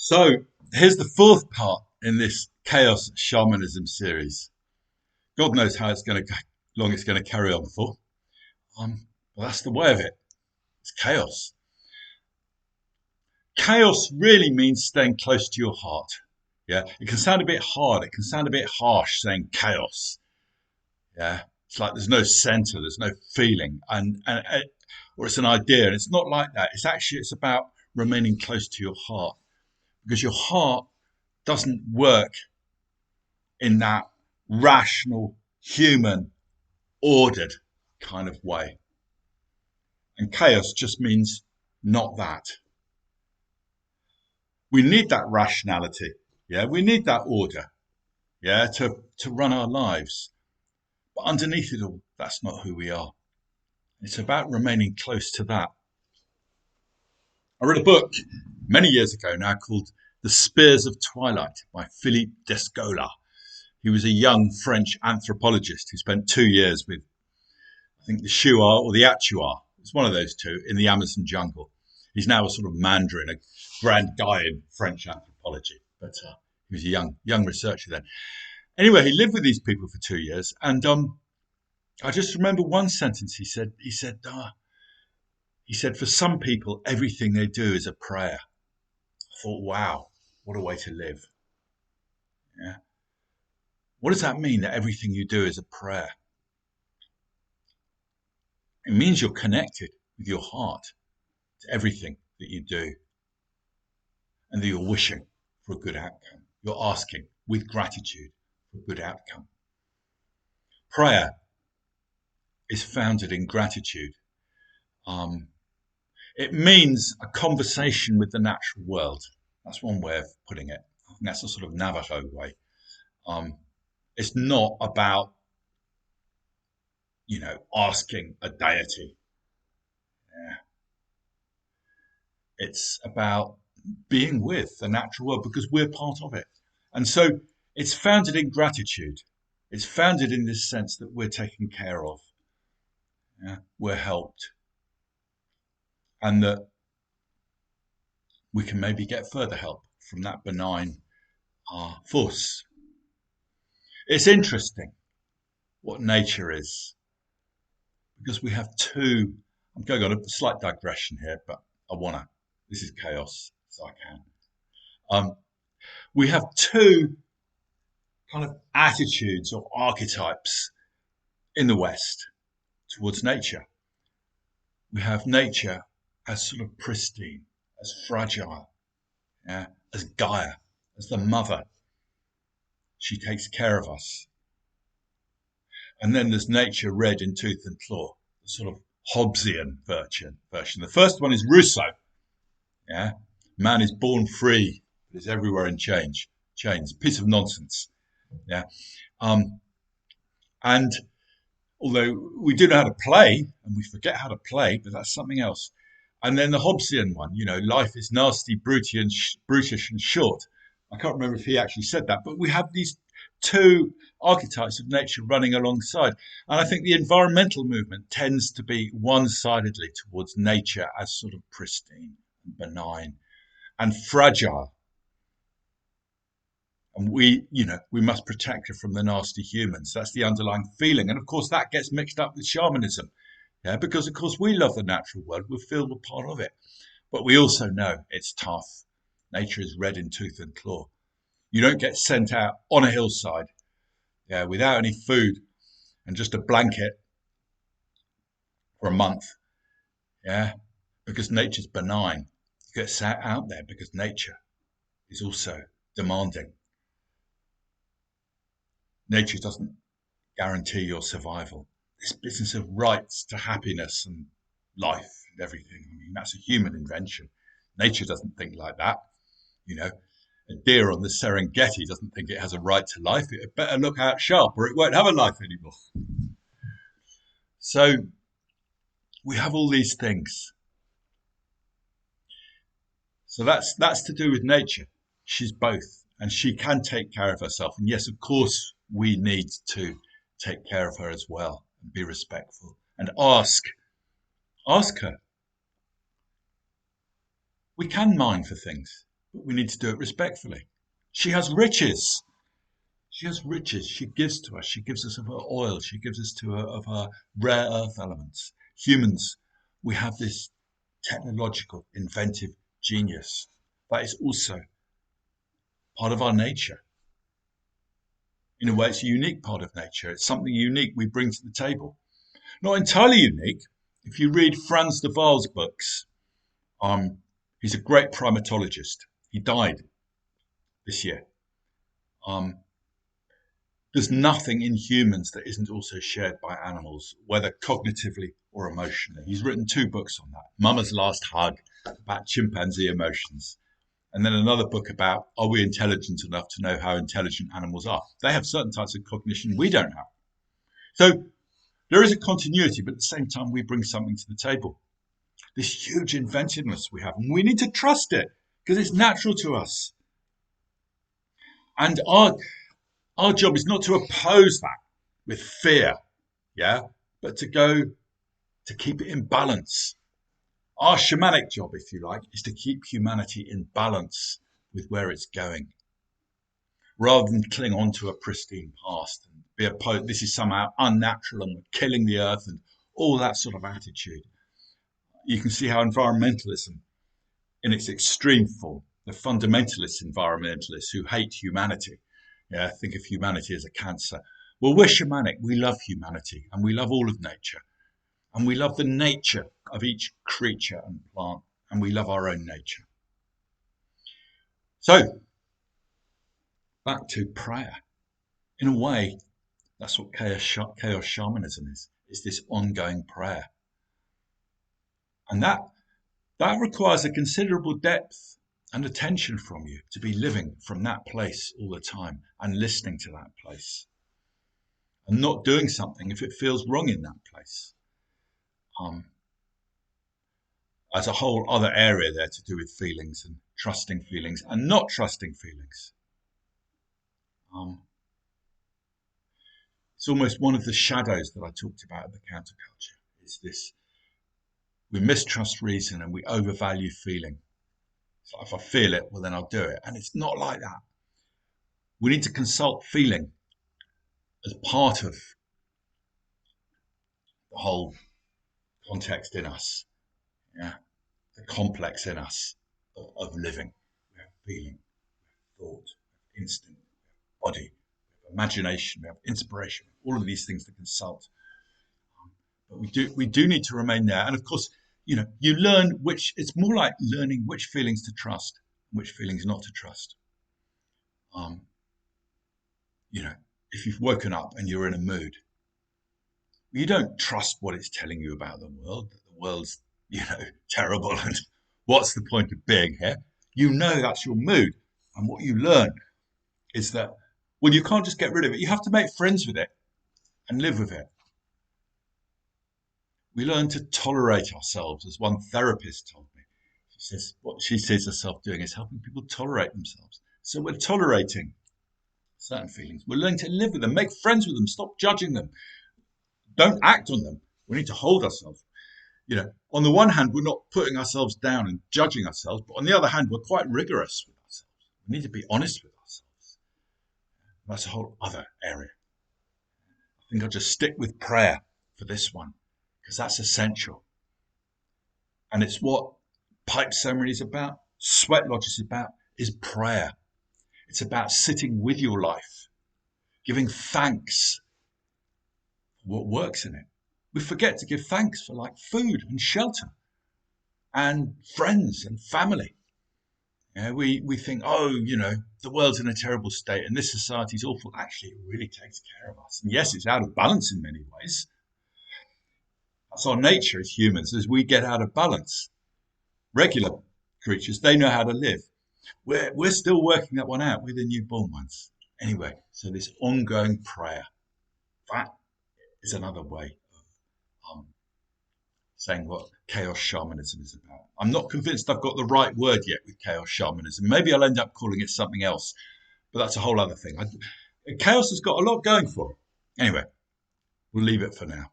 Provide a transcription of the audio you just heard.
So here's the fourth part in this chaos shamanism series. God knows how long it's going to carry on for. Well, that's the way of it. It's chaos. Chaos really means staying close to your heart. Yeah, it can sound a bit hard. It can sound a bit harsh saying chaos. Yeah, it's like there's no center, there's no feeling, or it's an idea, and it's not like that. It's about remaining close to your heart because your heart doesn't work in that rational, human, ordered kind of way. And chaos just means not that. We need that rationality. Yeah, we need that order. Yeah, to run our lives. But underneath it all, that's not who we are. It's about remaining close to that. I read a book many years ago now called The Spears of Twilight by Philippe Descola. He was a young French anthropologist who spent 2 years with, I think, the Shuar or the Achuar. It's one of those two in the Amazon jungle. He's now a sort of Mandarin, a grand guy in French anthropology, but he was a young researcher then. Anyway, he lived with these people for 2 years, and I just remember one sentence he said. He said, for some people, everything they do is a prayer. I thought, wow, what a way to live. Yeah. What does that mean, that everything you do is a prayer? It means you're connected with your heart to everything that you do and that you're wishing for a good outcome. You're asking with gratitude for a good outcome. Prayer is founded in gratitude. It means a conversation with the natural world. That's one way of putting it. I think that's a sort of Navajo way. It's not about, asking a deity. Yeah. It's about being with the natural world because we're part of it. And so it's founded in gratitude. It's founded in this sense that we're taken care of. Yeah? We're helped. And that we can maybe get further help from that benign force. It's interesting what nature is because we have two. I'm going on a slight digression here, but this is chaos, so I can. We have two kind of attitudes or archetypes in the West towards nature. We have nature as sort of pristine, as fragile, yeah, as Gaia, as the mother. She takes care of us. And then there's nature red in tooth and claw, the sort of Hobbesian version. The first one is Rousseau. Yeah, man is born free, but is everywhere in chains. Piece of nonsense. Yeah, and although we do know how to play and we forget how to play, but that's something else. And then the Hobbesian one, life is nasty, brutish, and short. I can't remember if he actually said that, but we have these two archetypes of nature running alongside. And I think the environmental movement tends to be one-sidedly towards nature as sort of pristine and benign and fragile. And we must protect her from the nasty humans. That's the underlying feeling. And of course, that gets mixed up with shamanism. Yeah, because of course we love the natural world. We feel we're part of it. But we also know it's tough. Nature is red in tooth and claw. You don't get sent out on a hillside, yeah, without any food and just a blanket for a month. Yeah, because nature's benign. You get sat out there because nature is also demanding. Nature doesn't guarantee your survival. This business of rights to happiness and life and everything, I mean, that's a human invention. Nature doesn't think like that. A deer on the Serengeti doesn't think it has a right to life. It better look out sharp or it won't have a life anymore. So we have all these things. So that's to do with nature. She's both, and she can take care of herself. And yes, of course, we need to take care of her as well and be respectful and ask her. We can mine for things. but we need to do it respectfully. She has riches. She has riches. She gives to us. She gives us of her oil. She gives us of her rare earth elements. Humans, we have this technological, inventive genius that is also part of our nature. In a way, it's a unique part of nature. It's something unique we bring to the table. Not entirely unique. If you read Franz de Waal's books, he's a great primatologist. He died this year. Um, there's nothing in humans that isn't also shared by animals, whether cognitively or emotionally. He's written 2 books on that. Mama's Last Hug, about chimpanzee emotions. And then another book about, are we intelligent enough to know how intelligent animals are? They have certain types of cognition we don't have. So there is a continuity, but at the same time, we bring something to the table. This huge inventiveness we have, and we need to trust it because it's natural to us. And our job is not to oppose that with fear, yeah, but to keep it in balance. Our shamanic job, if you like, is to keep humanity in balance with where it's going, rather than cling on to a pristine past and be opposed. This is somehow unnatural and we're killing the earth and all that sort of attitude. You can see how environmentalism, in its extreme form, the fundamentalist environmentalists who hate humanity, yeah, think of humanity as a cancer. Well, we're shamanic. We love humanity and we love all of nature. And we love the nature of each creature and plant, and we love our own nature. So, back to prayer. In a way, that's what chaos shamanism is. It's this ongoing prayer. And that requires a considerable depth and attention from you to be living from that place all the time and listening to that place and not doing something if it feels wrong in that place. As a whole other area there to do with feelings and trusting feelings and not trusting feelings. It's almost one of the shadows that I talked about of the counterculture. Is this: we mistrust reason and we overvalue feeling. So if I feel it, well then I'll do it. And it's not like that. We need to consult feeling as part of the whole context in us. Yeah, the complex in us of living. We have feeling, we have thought, we have instinct, we have body, we have imagination, we have inspiration, all of these things to consult. But we do need to remain there. And of course, you learn which, it's more like learning which feelings to trust, which feelings not to trust. If you've woken up and you're in a mood, you don't trust what it's telling you about the world, that the world's, terrible and what's the point of being here? You know that's your mood. And what you learn is that, well, you can't just get rid of it. You have to make friends with it and live with it. We learn to tolerate ourselves, as one therapist told me. She says what she sees herself doing is helping people tolerate themselves. So we're tolerating certain feelings. We're learning to live with them, make friends with them, stop judging them. Don't act on them. We need to hold ourselves. On the one hand, we're not putting ourselves down and judging ourselves, but on the other hand, we're quite rigorous with ourselves. We need to be honest with ourselves. That's a whole other area. I think I'll just stick with prayer for this one, because that's essential. And it's what pipe ceremony is about, sweat lodge is about, is prayer. It's about sitting with your life, giving thanks for what works in it. We forget to give thanks for food and shelter and friends and family. We think, the world's in a terrible state and this society's awful. Actually, it really takes care of us. And yes, it's out of balance in many ways. That's our nature as humans, as we get out of balance. Regular creatures, they know how to live. We're still working that one out. We're the newborn ones. Anyway, so this ongoing prayer, that is another way of saying what chaos shamanism is about. I'm not convinced I've got the right word yet with chaos shamanism. Maybe I'll end up calling it something else, but that's a whole other thing. Chaos has got a lot going for it. Anyway, we'll leave it for now.